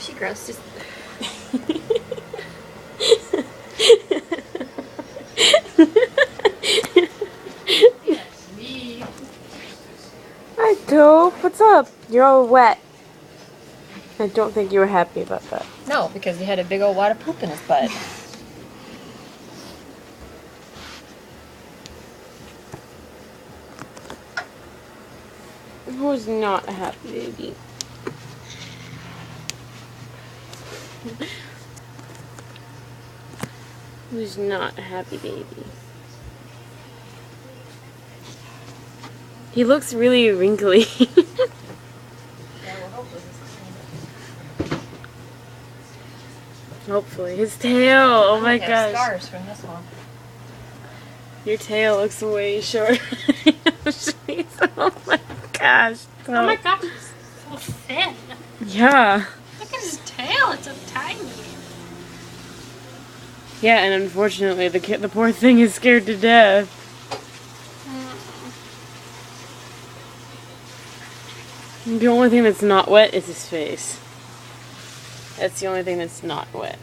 She gross. Just... Hi, Dope. What's up? You're all wet. I don't think you were happy about that. No, because he had a big old wad of poop in his butt. Who's not a happy baby? Who's not a happy baby? He looks really wrinkly. Hopefully. His tail! Oh my gosh. Scars from this one. Your tail looks way shorter. Oh my gosh. Oh my gosh, it's so thin. Yeah. Look at his tail, it's so tiny. Yeah, and unfortunately, the poor thing is scared to death. The only thing that's not wet is his face. That's the only thing that's not wet.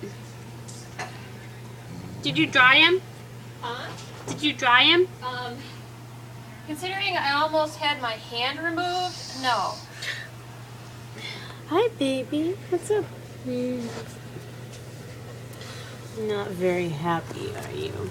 Did you dry him? Huh? Did you dry him? Considering I almost had my hand removed, no. Hi, baby. What's up? Not very happy, are you?